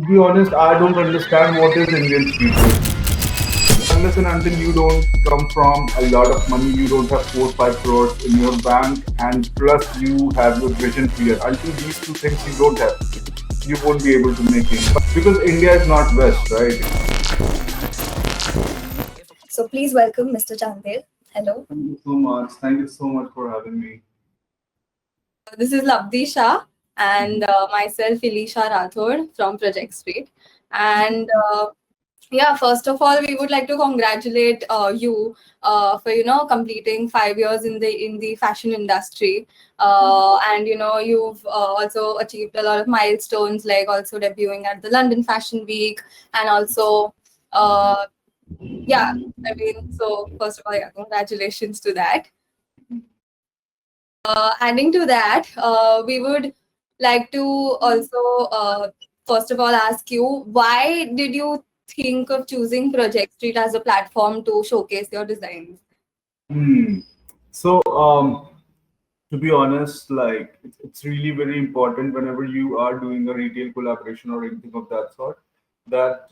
be honest, I don't understand what is Indian streetwear. Unless and until you don't come from a lot of money, you don't have 4 5 crores in your bank, and plus you have your vision clear. Until these two things you don't have, you won't be able to make it. Because India is not West, right? So please welcome Mr. Chandel. Hello. Thank you so much. Thank you so much for having me. This is Labdi Shah and myself, Elisha Rathod from Projekt Street. And yeah, first of all, we would like to congratulate you for completing 5 years in the fashion industry, and you've also achieved a lot of milestones, like also debuting at the London Fashion Week, and also yeah, I mean, so first of all, yeah, congratulations to that. Adding to that, we would like to also, first of all, ask you, why did you think of choosing Projekt Street as a platform to showcase your designs? Hmm. So, to be honest, like it's really very important whenever you are doing a retail collaboration or anything of that sort, that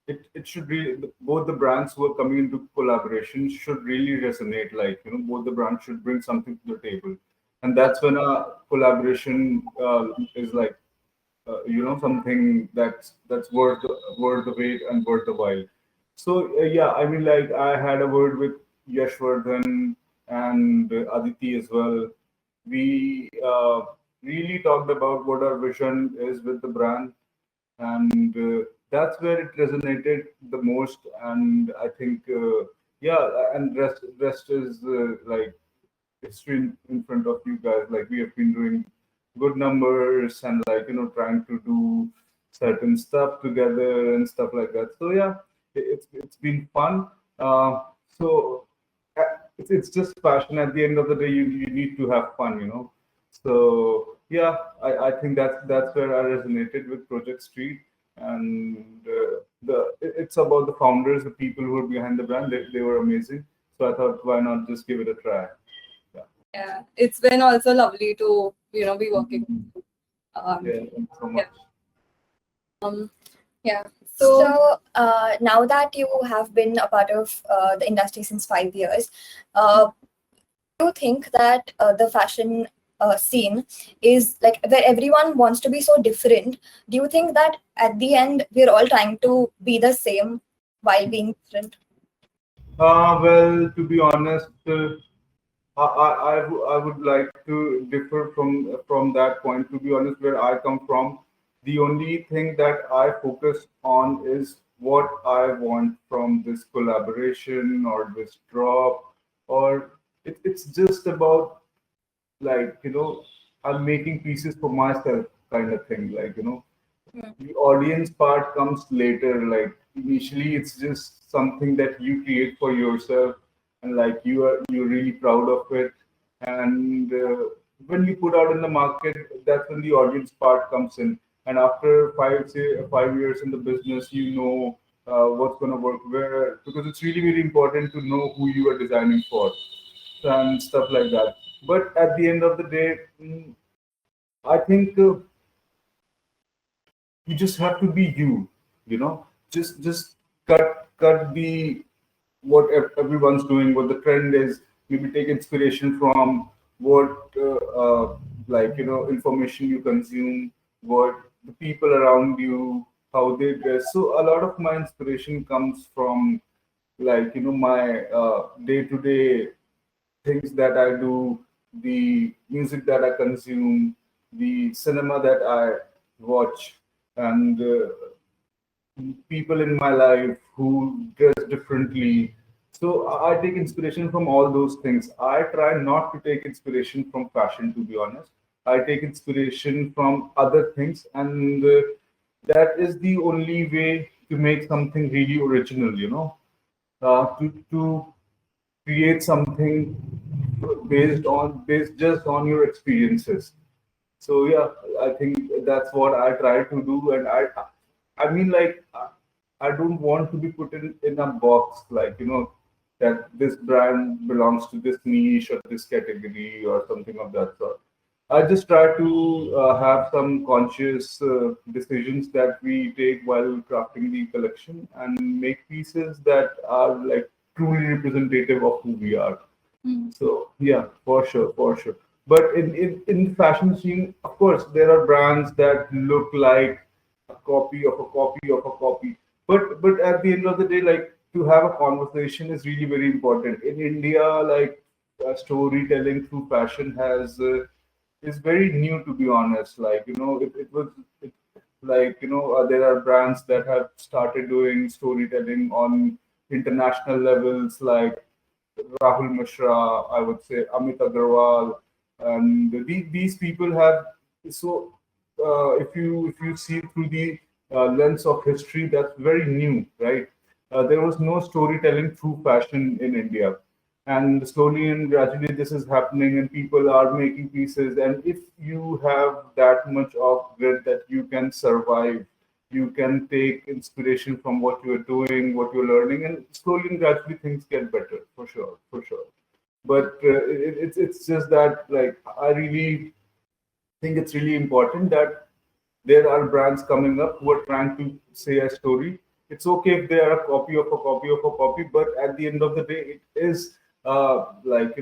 it should really, both the brands who are coming into collaboration should really resonate. Like, both the brands should bring something to the table, and that's when a collaboration is like something that's worth the wait and worth the while. So yeah, I mean, like, I had a word with Yashvardhan and Aditi as well. We really talked about what our vision is with the brand, and that's where it resonated the most. And I think yeah, and rest is like history in front of you guys. Like, we have been doing good numbers, and, like, trying to do certain stuff together and stuff like that. So yeah, it's been fun. So it's just passion. At the end of the day, you need to have fun. So yeah, I think that's where I resonated with Projekt Street. And it's about the founders, the people who are behind the brand. They were amazing. So I thought, why not just give it a try? Yeah, it's been also lovely to be working with you. Yeah, thank you so much. Um, yeah. So now that you have been a part of the industry since 5 years, do you think that the fashion scene is like where everyone wants to be so different? Do you think that at the end we're all trying to be the same while being different? Well, to be honest, I would like to differ from that point. To be honest, where I come from, the only thing that I focus on is what I want from this collaboration or this drop, or it's just about, like, I'm making pieces for myself, kind of thing. Like, the audience part comes later. Like, initially it's just something that you create for yourself, and, like, you're really proud of it. And when you put out in the market, that's when the audience part comes in. And after 5 years in the business, what's going to work where, because it's really very important to know who you are designing for and stuff like that. But at the end of the day, I think you just have to be you. Just cut the what everyone's doing, what the trend is. Maybe take inspiration from what like, information you consume, what the people around you, how they dress. So a lot of my inspiration comes from, like, my day-to-day things that I do, the music that I consume, the cinema that I watch, and people in my life who dress differently. So I take inspiration from all those things. I try not to take inspiration from fashion, to be honest. I take inspiration from other things, and that is the only way to make something really original. To create something based just on your experiences. So yeah, I think that's what I try to do. And I mean, like, I don't want to be put in a box, like, that this brand belongs to this niche or this category or something of that sort. I just try to have some conscious decisions that we take while crafting the collection and make pieces that are like truly representative of who we are. So yeah, for sure, for sure. But in fashion scene, of course, there are brands that look like a copy of a copy of a copy. But at the end of the day, like to have a conversation is really very important. In India, like storytelling through fashion has is very new, to be honest. Like it was it, like there are brands that have started doing storytelling on international levels, like Rahul Mishra, I would say Amit Agarwal, and these people have so if you see through the lens of history, that's very new, right? There was no storytelling through fashion in India, and slowly and gradually this is happening, and people are making pieces. And if you have that much of grit that you can survive, you can take inspiration from what you're doing, what you're learning, and slowly and gradually things get better, for sure, for sure. But it's just that, like, I really think it's really important that there are brands coming up who are trying to say a story. It's okay if they are a copy of a copy of a copy, but at the end of the day, it is like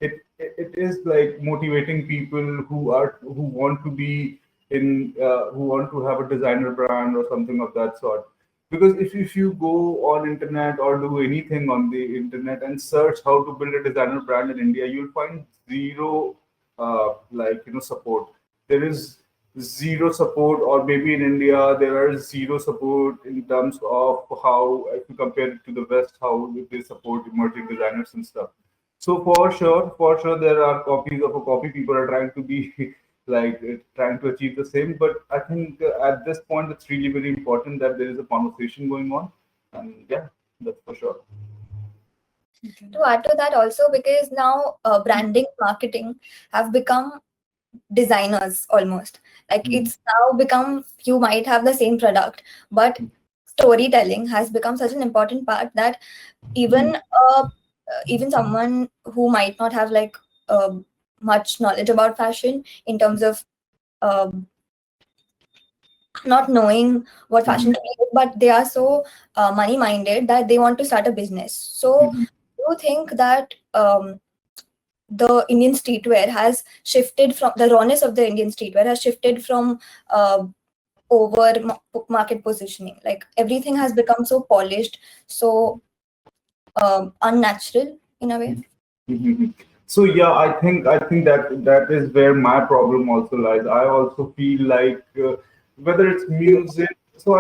it is like motivating people who want to be in who want to have a designer brand or something of that sort. Because if you go on internet or do anything on the internet and search how to build a designer brand in India, you'll find zero support. There is zero support, or maybe in India there are zero support in terms of how, if you compare it to the West, how they support emerging designers and stuff. So for sure, there are copies of a copy. People are trying to be like trying to achieve the same. But I think at this point, it's really very important that there is a conversation going on, and yeah, that's for sure. To add to that also, because now branding, marketing have become designers almost. Like it's now become, you might have the same product, but storytelling has become such an important part that even even someone who might not have like much knowledge about fashion in terms of not knowing what fashion to be, but they are so money minded that they want to start a business. So do you think that the Indian streetwear has shifted from the rawness of the Indian streetwear has shifted from market positioning? Like everything has become so polished, so unnatural in a way. So yeah, I think that is where my problem also lies. I also feel like whether it's music. So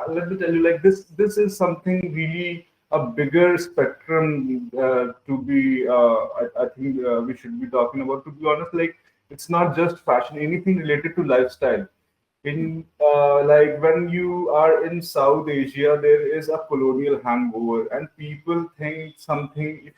let me tell you, like this is something really a bigger spectrum to be. I think we should be talking about. To be honest, like it's not just fashion. Anything related to lifestyle. In like when you are in South Asia, there is a colonial hangover, and people think something.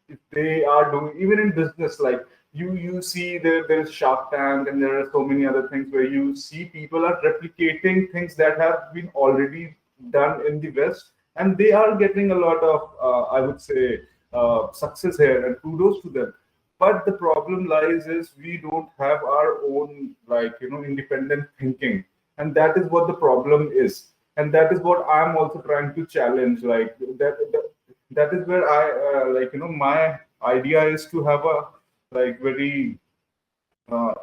If they are doing, even in business, like you see there's Shark Tank, and there are so many other things where you see people are replicating things that have been already done in the West, and they are getting a lot of I would say success here, and kudos to them. But the problem lies is we don't have our own, like independent thinking, and that is what the problem is, and that is what I'm also trying to challenge. Like that is where I my idea is to have a like very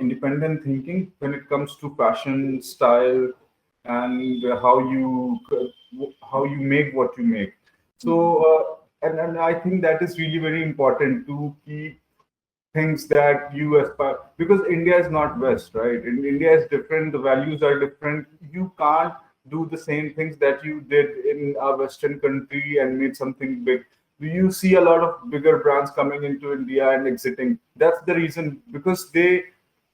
independent thinking when it comes to fashion style, and how you make what you make. So and I think that is really very important to keep things that you aspire, because India is not West, right? In India is different, the values are different. You can't do the same things that you did in a Western country and made something big. You see a lot of bigger brands coming into India and exiting. That's the reason, because they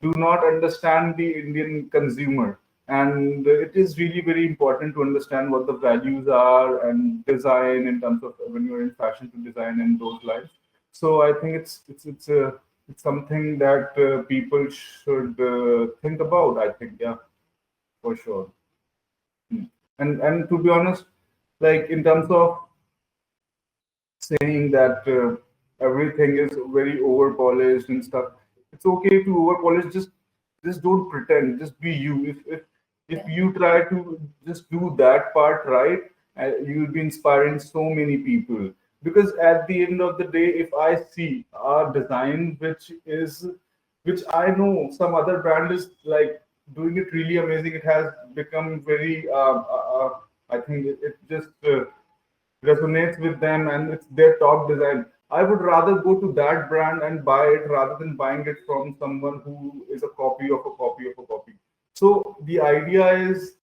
do not understand the Indian consumer. And it is really very important to understand what the values are and design in terms of when you're in fashion, to design in those lines. So I think it's something that people should think about. I think, yeah, for sure. And to be honest, like in terms of saying that everything is very over polished and stuff, it's okay to over polish. Just don't pretend. Just be you. If you try to just do that part right, you'll be inspiring so many people. Because at the end of the day, if I see a design which I know some other brand is like doing it really amazing, it has become very I think it just resonates with them and it's their top design. I would rather go to that brand and buy it rather than buying it from someone who is a copy of a copy of a copy. So the idea is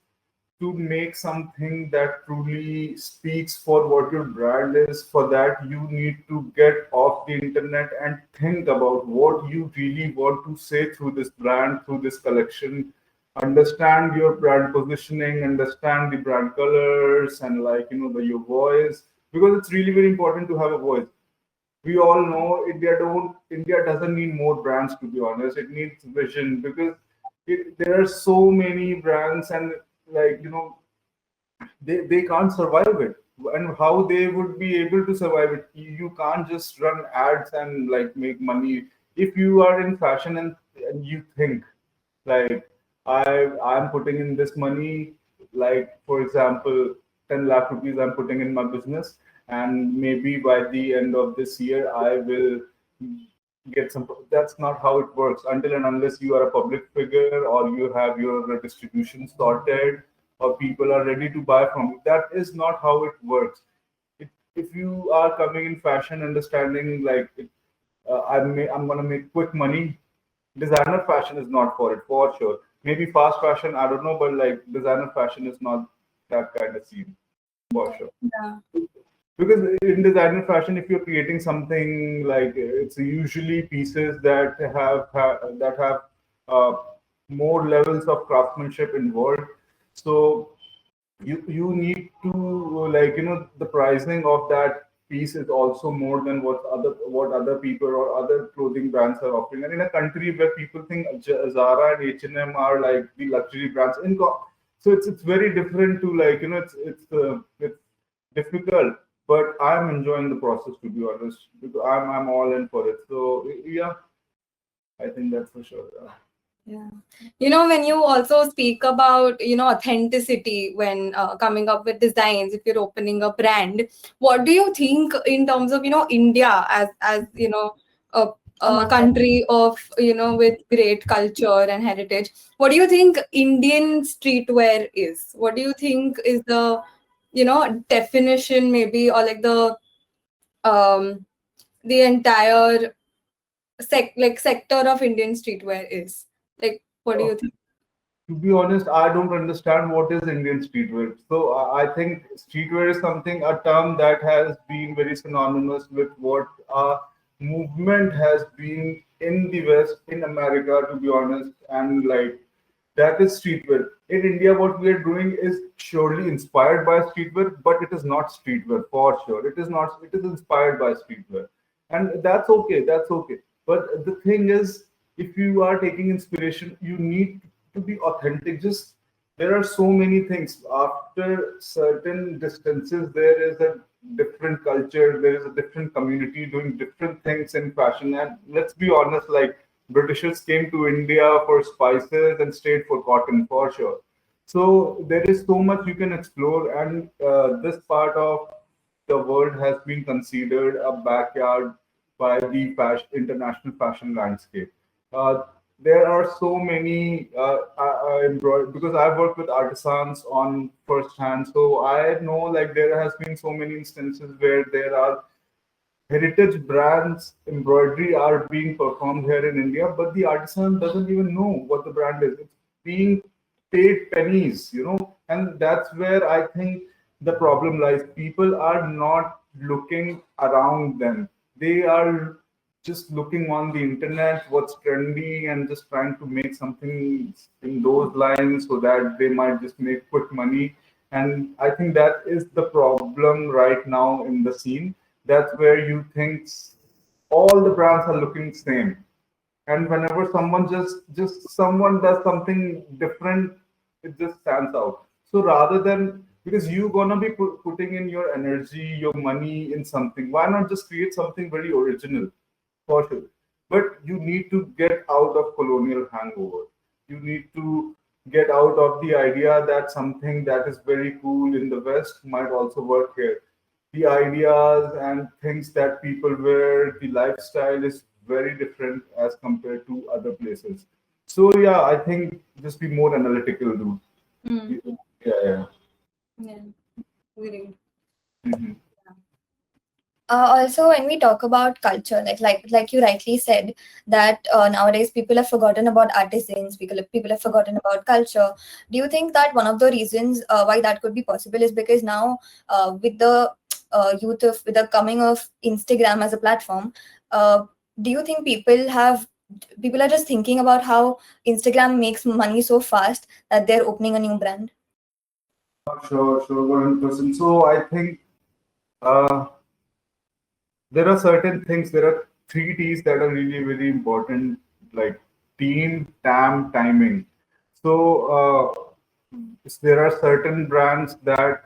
to make something that truly speaks for what your brand is. For that, you need to get off the internet and think about what you really want to say through this brand, through this collection. Understand your brand positioning, understand the brand colors, and like your voice, because it's really very important to have a voice. We all know India doesn't need more brands, to be honest. It needs vision, because there are so many brands, and like they can't survive it. And how they would be able to survive it? You can't just run ads and like make money. If you are in fashion and you think like I'm putting in this money, like for example 10 lakh rupees I'm putting in my business, and maybe by the end of this year I will get some. That's not how it works. Until and unless you are a public figure or you have your distribution sorted or people are ready to buy from you, that is not how it works. If you are coming in fashion understanding like I'm gonna make quick money, designer fashion is not for it, for sure. Maybe fast fashion, I don't know, but like designer fashion is not that kind of scene, for sure. Yeah. Because in designer fashion, if you're creating something like it's usually pieces that have uh, more levels of craftsmanship involved. So you need to like the pricing of that piece is also more than what other people or other clothing brands are offering. And in a country where people think Zara and H&M are like the luxury brands, so it's very different to like it's difficult. But I'm enjoying the process, to be honest, because I'm all in for it. So yeah, I think that's for sure. Yeah. When you also speak about, authenticity when coming up with designs, if you're opening a brand, what do you think in terms of, India as a, a country of, with great culture and heritage? What do you think Indian streetwear is? What do you think is the, definition maybe, or like um, the entire sector of Indian streetwear is? Like, what do you think? To be honest, I don't understand what is Indian streetwear. So I think streetwear is something, a term that has been very synonymous with what movement has been in the West, in America, to be honest. And like that is streetwear. In India, what we are doing is surely inspired by streetwear, but it is not streetwear for sure. It is not. It is inspired by streetwear, and that's okay. That's okay. But the thing is, if you are taking inspiration, you need to be authentic. Just there are so many things. After certain distances, there is a different culture. There is a different community doing different things in fashion. And let's be honest, like Britishers came to India for spices and stayed for cotton for sure. So there is so much you can explore, and this part of the world has been considered a backyard by the international fashion landscape. Uh, there are so many because I've worked with artisans on first hand, so I know like there has been so many instances where there are heritage brands embroidery are being performed here in India, but the artisan doesn't even know what the brand is. It's being paid pennies, and that's where I think the problem lies. People are not looking around them. They are just looking on the internet, what's trendy, and just trying to make something in those lines so that they might just make quick money. And I think that is the problem right now in the scene. That's where you think all the brands are looking same, and whenever someone just someone does something different, it just stands out. So rather than, because you're gonna be putting in your energy, your money in something, why not just create something very original? For sure. but you need to get out of colonial hangover. You need to get out of the idea that something that is very cool in the West might also work here. The ideas and things that people wear, the lifestyle is very different as compared to other places. So yeah, I think just be more analytical, dude. Hmm. Yeah, yeah. Yeah. Great. Mhm. Also, when we talk about culture, like you rightly said, that nowadays people have forgotten about artisans, people have forgotten about culture. Do you think that one of the reasons why that could be possible is because now, with the with the coming of Instagram as a platform, do you think people are just thinking about how Instagram makes money so fast that they're opening a new brand? Sure, sure, 100%. So I think uh, there are certain things, there are three T's that are really very important, like team, timing. So there are certain brands that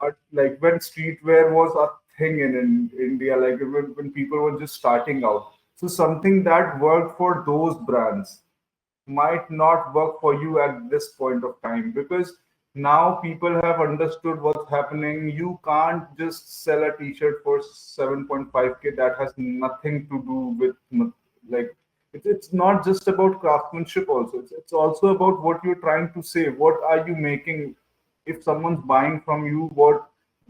are like when streetwear was a thing in India, like when people were just starting out. So something that worked for those brands might not work for you at this point of time, because now people have understood what's happening. You can't just sell a t-shirt for 7.5k. That has nothing to do with like it's not just about craftsmanship also. It's also about what you're trying to say. What are you making? If someone's buying from you, what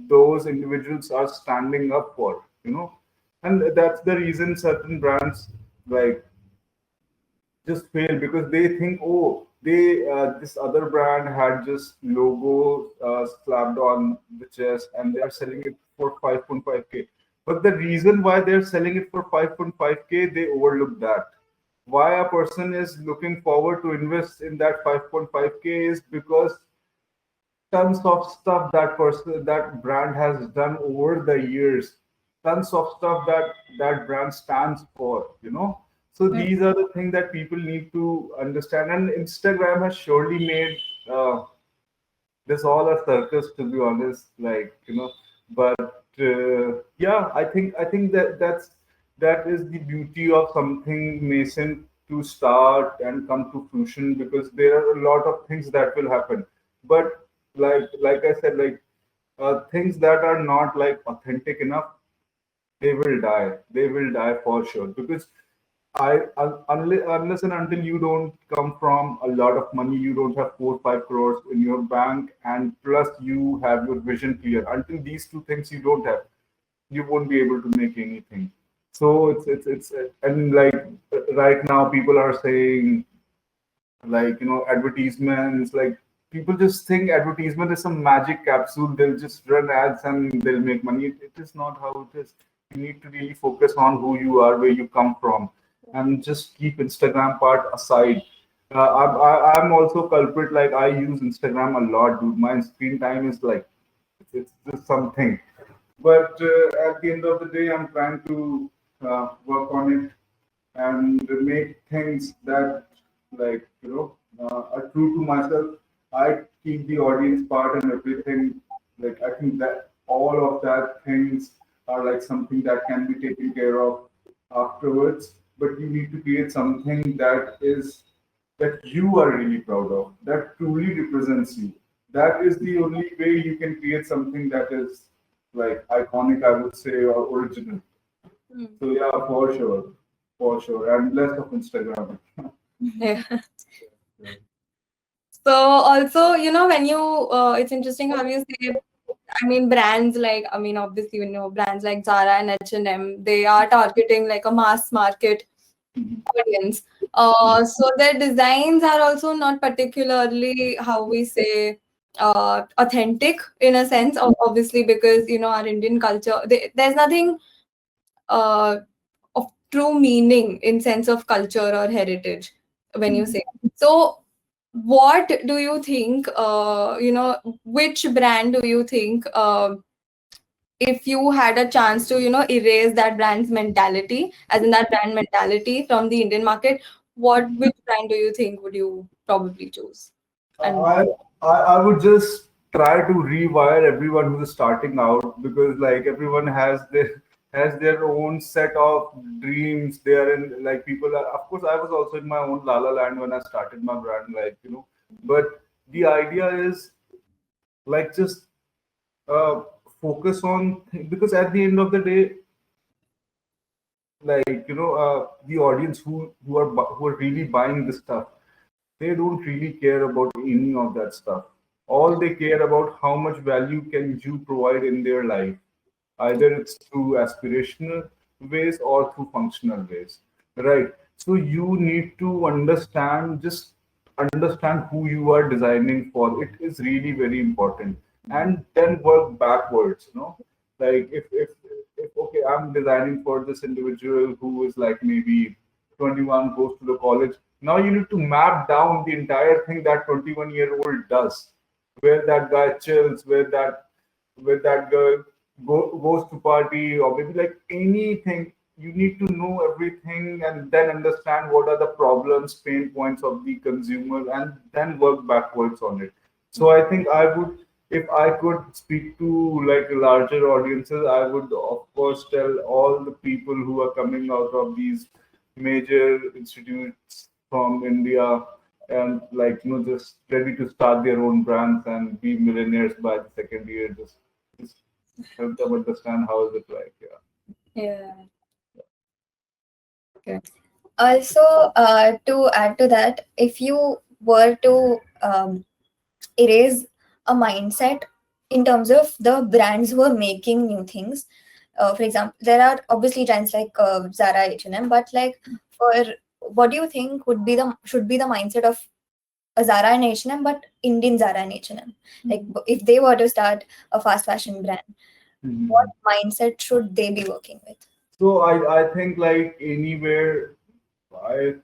those individuals are standing up for, and that's the reason certain brands like just fail, because they think, oh, they this other brand had just logo slapped on the chest and they're selling it for 5.5k. But the reason why they're selling it for 5.5k, they overlook that. Why a person is looking forward to invest in that 5.5k is because tons of stuff that brand has done over the years, tons of stuff that brand stands for. So these are the things that people need to understand, and Instagram has surely made this all a circus, to be honest, but yeah, I think that is the beauty of something nascent to start and come to fruition, because there are a lot of things that will happen. But like I said, things that are not like authentic enough, they will die for sure, because unless and until you don't come from a lot of money, you don't have 4 5 crores in your bank, and plus you have your vision clear. Until these two things you don't have, you won't be able to make anything. So it's and right now people are saying, advertisements, like people just think advertisement is some magic capsule. They'll just run ads and they'll make money. It is not how it is. You need to really focus on who you are, where you come from, and just keep Instagram part aside. I'm also culprit. Like, I use Instagram a lot, dude. My screen time is like, it's just something. But at the end of the day, I'm trying to work on it and make things that, are true to myself. I keep the audience part and everything. Like, I think that all of that things are like something that can be taken care of afterwards. But you need to create something that you are really proud of, that truly represents you. That is the only way you can create something that is like iconic, I would say, or original. So yeah, for sure, and less of Instagram. Yeah. So also, when you, it's interesting how you say, I mean, brands like, I mean, obviously, brands like Zara and H&M, they are targeting like a mass market audience. So their designs are also not particularly, how we say, authentic in a sense, obviously, because, our Indian culture, there's nothing uh, of true meaning in sense of culture or heritage when you say. So what do you think, which brand do you think, if you had a chance to, erase that brand's mentality, as in that brand mentality from the Indian market, which brand do you think would you probably choose? And I, I would just try to rewire everyone who's starting out, because like everyone has their own set of dreams. They are in like people are. Of course, I was also in my own la la land when I started my brand, like But the idea is like just uh, focus on because at the end of the day, like the audience who are really buying this stuff, they don't really care about any of that stuff. All they care about how much value can you provide in their life. Either it's through aspirational ways or through functional ways, right? So you need to understand who you are designing for. It is really very important, and then work backwards. Like if okay, I'm designing for this individual who is like maybe 21, goes to the college. Now you need to map down the entire thing that 21-year-old does, where that guy chills, where that girl goes to party, or maybe like anything. You need to know everything and then understand what are the problems, pain points of the consumer, and then work backwards on it. So I think I would, if I could speak to like larger audiences, I would of course tell all the people who are coming out of these major institutes from India and like just ready to start their own brands and be millionaires by the second year. Just help them understand how is it like. Yeah. Okay. Also, to add to that, if you were to erase a mindset in terms of the brands who are making new things, for example, there are obviously brands like Zara, H&M, but like for what do you think would be the should be the mindset of a Zara and H&M, but Indian Zara and H&M? Like if they were to start a fast fashion brand, what mindset should they be working with? So I think like anywhere, I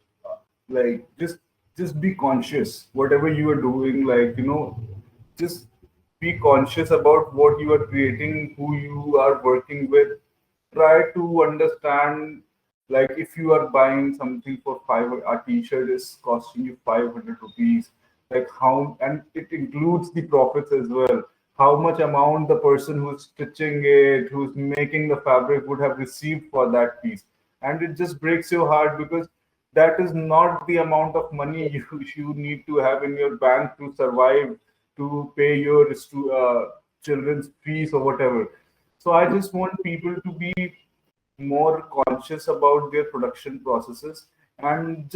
like just be conscious whatever you are doing. Like just be conscious about what you are creating, who you are working with. Try to understand, like if you are buying something for a t-shirt is costing you 500 rupees, like how, and it includes the profits as well. How much amount the person who's stitching it, who's making the fabric would have received for that piece. And it just breaks your heart because that is not the amount of money you need to have in your bank to survive, to pay your children's fees or whatever. So I just want people to be more conscious about their production processes, and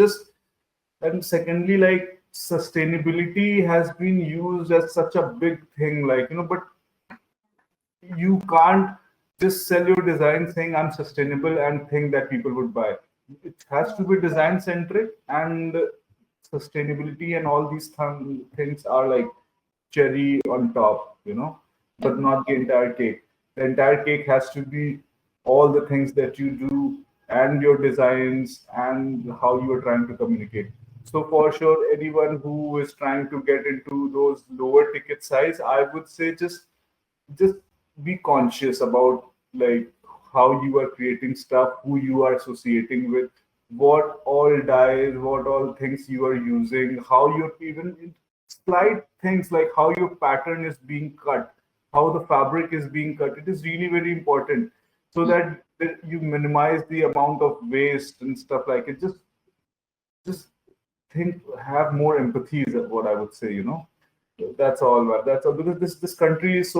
secondly, like sustainability has been used as such a big thing, like but you can't just sell your design saying I'm sustainable and think that people would buy. It has to be design centric, and sustainability and all these things are like cherry on top, but not the entire cake. The entire cake has to be all the things that you do and your designs and how you are trying to communicate. So for sure, anyone who is trying to get into those lower ticket size, I would say just be conscious about like how you are creating stuff, who you are associating with, what all dyes, what all things you are using, how you're even slight things like how your pattern is being cut, how the fabric is being cut. It is really very important so that you minimize the amount of waste and stuff like it. Just think, have more empathy is what I would say. That's all, man. That's all, because this country is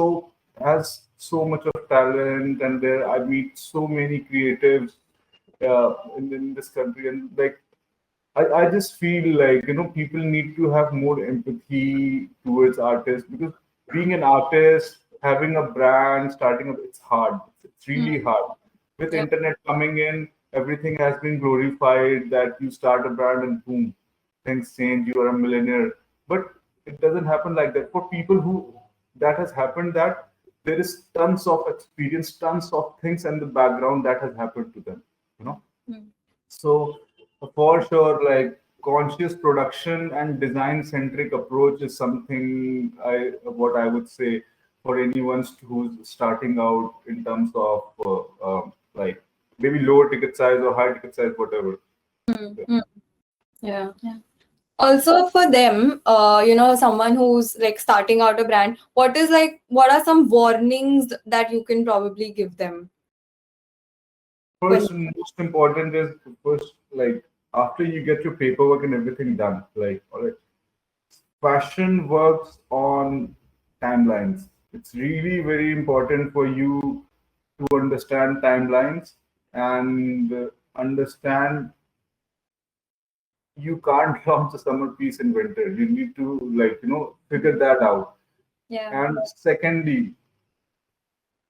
has so much of talent, and there I meet so many creatives in this country, and like I just feel like people need to have more empathy towards artists, because being an artist, having a brand, starting up, it's hard. It's really hard. With Yep. internet coming in, everything has been glorified. That you start a brand and boom, things change. You are a millionaire. But it doesn't happen like that. For people who that has happened, that there is tons of experience, tons of things in the background that has happened to them. You know. So for sure, like conscious production and design centric approach is something what I would say for anyone who's starting out in terms of like maybe lower ticket size or high ticket size, whatever. Yeah. Also for them, someone who's like starting out a brand, what are some warnings that you can probably give them? first and most important is first, like after you get your paperwork and everything done, like all right, fashion works on timelines. It's really very important for you to understand timelines and understand you can't launch a summer piece in winter. You need to, like, figure that out. Yeah. And secondly,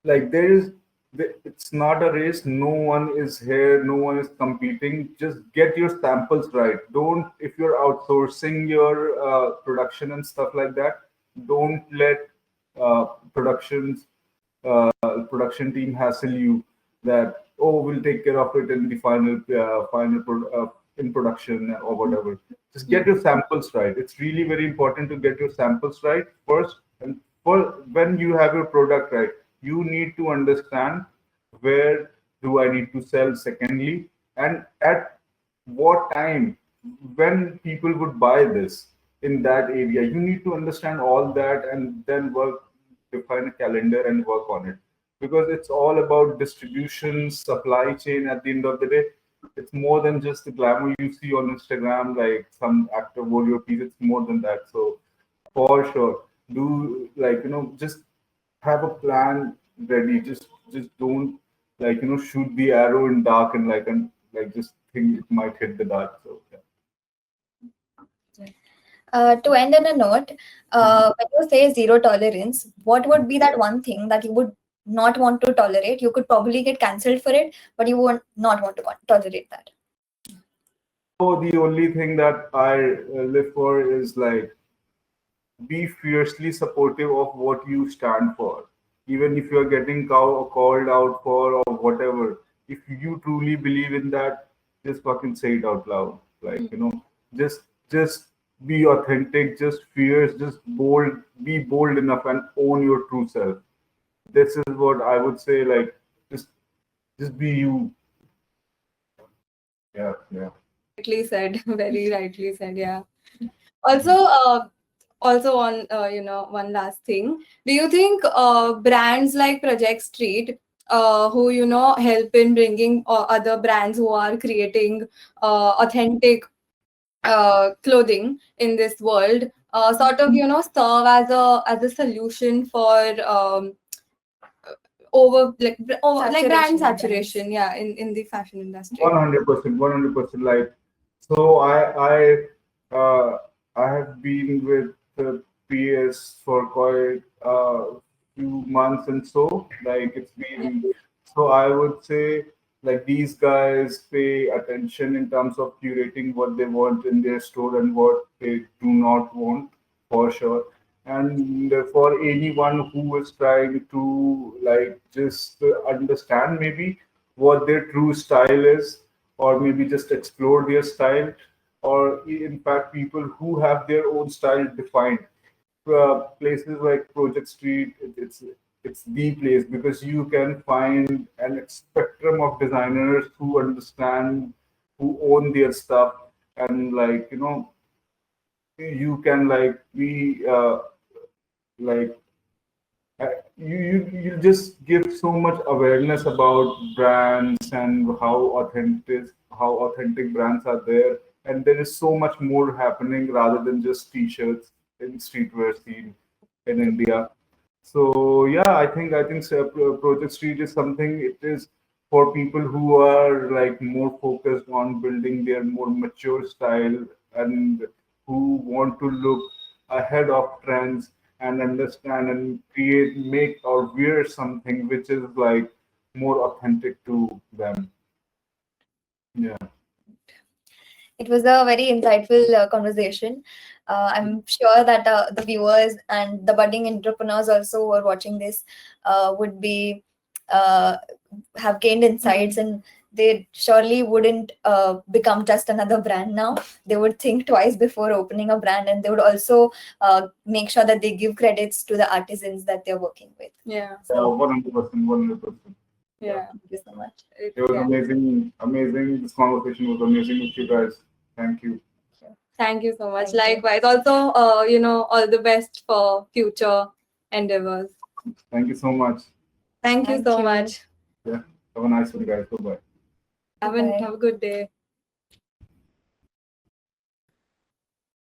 like it's not a race. No one is here, no one is competing. Just get your samples right. Don't, if you're outsourcing your production and stuff like that, don't let uh, productions production team hassle you that, oh, we'll take care of it in the in production or whatever. Just get your samples right. It's really very important to get your samples right first. And for when you have your product right, you need to understand where do I need to sell secondly, and at what time, when people would buy this in that area. You need to understand all that and then define a calendar and work on it, because it's all about distribution, supply chain. At the end of the day, it's more than just the glamour you see on Instagram, like some actor wore your piece. It's more than that. So for sure, do, like, just have a plan ready. Just don't, like, shoot the arrow in dark and like just think it might hit the dark. So yeah. To end on a note, when you say zero tolerance, what would be that one thing that you would not want to tolerate? You could probably get cancelled for it, but you would not want to tolerate that. So the only thing that I live for is, like, be fiercely supportive of what you stand for. Even if you're getting called out for or whatever, if you truly believe in that, just fucking say it out loud. Like, just be authentic, just fierce, just bold, be bold enough and own your true self. This is what I would say, like, just be you. Yeah, yeah. Rightly said. Very rightly said. Yeah. Also, also on one last thing. Do you think brands like Projekt Street, who help in bringing other brands who are creating authentic clothing in this world, sort of serve as a solution for like brand saturation, yeah, in the fashion industry? 100%, 100%. Like, so I have been with the PS for quite a few months, and so, like, it's been, so I would say, like, these guys pay attention in terms of curating what they want in their store and what they do not want, for sure. And for anyone who is trying to, like, just understand maybe what their true style is, or maybe just explore their style, or in fact, people who have their own style defined. Places like Projekt Street, it's the place, because you can find an spectrum of designers who understand, who own their stuff, and, like, you can, like, be like you just give so much awareness about brands and how authentic brands are there, and there is so much more happening rather than just t-shirts in streetwear scene in India. So yeah, I think Projekt Street is something. It is for people who are, like, more focused on building their more mature style, and who want to look ahead of trends and understand and create, make or wear something which is, like, more authentic to them. Yeah. It was a very insightful conversation. I'm sure that the viewers and the budding entrepreneurs also who are watching this would be have gained insights, and they surely wouldn't become just another brand now. They would think twice before opening a brand, and they would also make sure that they give credits to the artisans that they're working with. Yeah. So 100%, 100%. Yeah. Thank you so much. It was amazing, amazing. This conversation was amazing with you guys. Thank you. Thank you so much. Thank you. Likewise. Also, all the best for future endeavors. Thank you so much. Thank you Thank so you. much. Yeah. Have a nice one, guys. Bye bye. Have Bye. a good day.